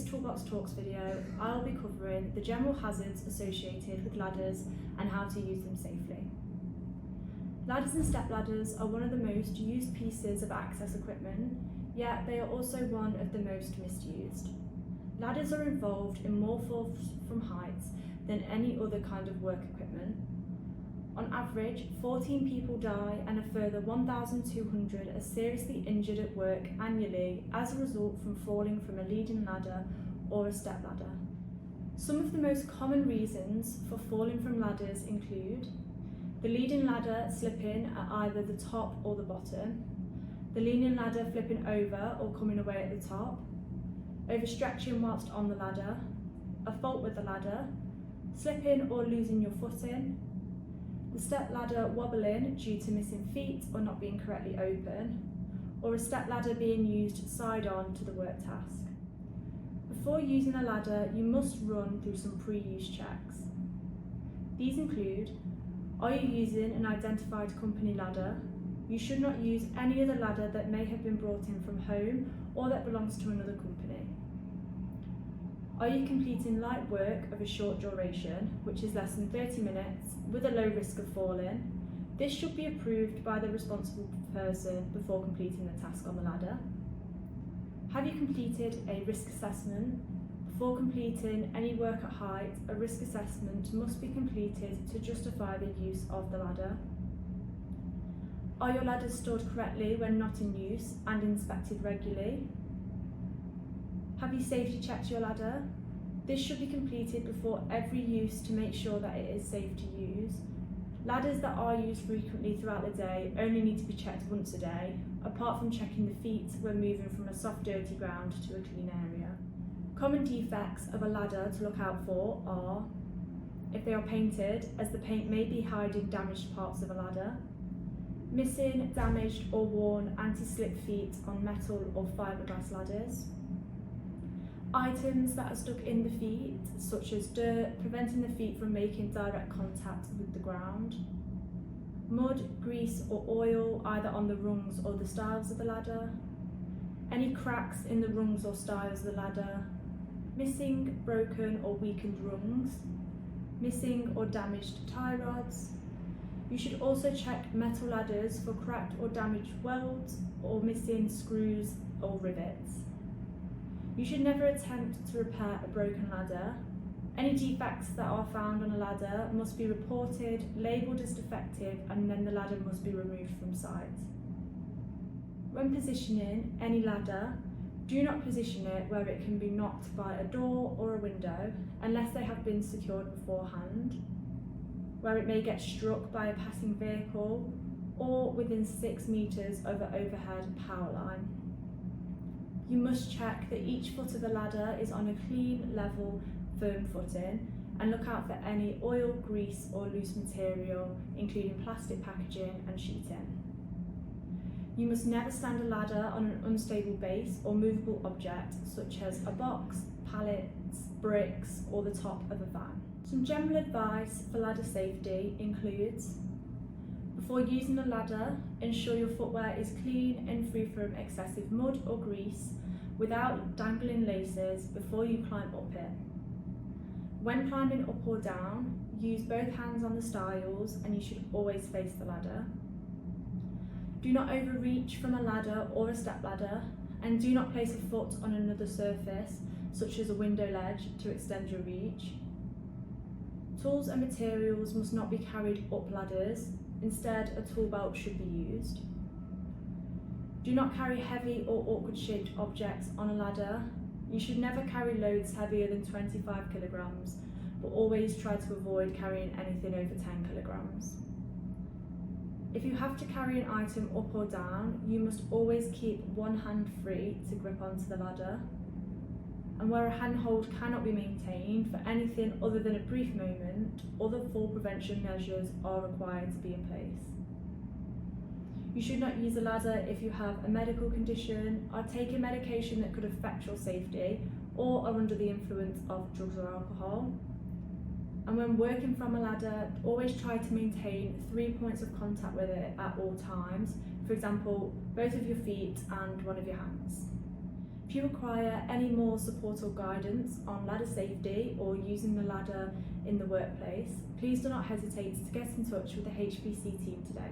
Toolbox Talks video, I'll be covering the general hazards associated with ladders and how to use them safely. Ladders and step ladders are one of the most used pieces of access equipment, yet they are also one of the most misused. Ladders are involved in more falls from heights than any other kind of work equipment. On average, 14 people die and a further 1,200 are seriously injured at work annually as a result from falling from a leading ladder or a step ladder. Some of the most common reasons for falling from ladders include the leading ladder slipping at either the top or the bottom, the leaning ladder flipping over or coming away at the top, overstretching whilst on the ladder, a fault with the ladder, slipping or losing your footing, the step ladder wobbling due to missing feet or not being correctly open, or a step ladder being used side on to the work task. Before using a ladder, you must run through some pre-use checks. These include, are you using an identified company ladder? You should not use any other ladder that may have been brought in from home or that belongs to another company. Are you completing light work of a short duration, which is less than 30 minutes, with a low risk of falling? This should be approved by the responsible person before completing the task on the ladder. Have you completed a risk assessment? Before completing any work at height, a risk assessment must be completed to justify the use of the ladder. Are your ladders stored correctly when not in use and inspected regularly? Have you safety checked your ladder? This should be completed before every use to make sure that it is safe to use. Ladders that are used frequently throughout the day only need to be checked once a day, apart from checking the feet when moving from a soft dirty ground to a clean area. Common defects of a ladder to look out for are if they are painted, as the paint may be hiding damaged parts of a ladder, missing, damaged or worn anti-slip feet on metal or fiberglass ladders, items that are stuck in the feet, such as dirt, preventing the feet from making direct contact with the ground, mud, grease or oil either on the rungs or the stiles of the ladder, any cracks in the rungs or stiles of the ladder, missing, broken or weakened rungs, missing or damaged tie rods. You should also check metal ladders for cracked or damaged welds or missing screws or rivets. You should never attempt to repair a broken ladder. Any defects that are found on a ladder must be reported, labelled as defective, and then the ladder must be removed from site. When positioning any ladder, do not position it where it can be knocked by a door or a window unless they have been secured beforehand, where it may get struck by a passing vehicle, or within 6 metres of an overhead power line. You must check that each foot of the ladder is on a clean, level, firm footing and look out for any oil, grease or loose material, including plastic packaging and sheeting. You must never stand a ladder on an unstable base or movable object such as a box, pallets, bricks or the top of a van. Some general advice for ladder safety includes: before using a ladder, ensure your footwear is clean and free from excessive mud or grease without dangling laces before you climb up it. When climbing up or down, use both hands on the stiles and you should always face the ladder. Do not overreach from a ladder or a step ladder, and do not place a foot on another surface, such as a window ledge, to extend your reach. Tools and materials must not be carried up ladders. Instead, a tool belt should be used. Do not carry heavy or awkward shaped objects on a ladder. You should never carry loads heavier than 25 kilograms, but always try to avoid carrying anything over 10 kilograms. If you have to carry an item up or down, you must always keep one hand free to grip onto the ladder. And where a handhold cannot be maintained for anything other than a brief moment, other fall prevention measures are required to be in place. You should not use a ladder if you have a medical condition, are taking medication that could affect your safety, or are under the influence of drugs or alcohol. And when working from a ladder, always try to maintain 3 points of contact with it at all times, for example, both of your feet and one of your hands. If you require any more support or guidance on ladder safety or using the ladder in the workplace, please do not hesitate to get in touch with the HPC team today.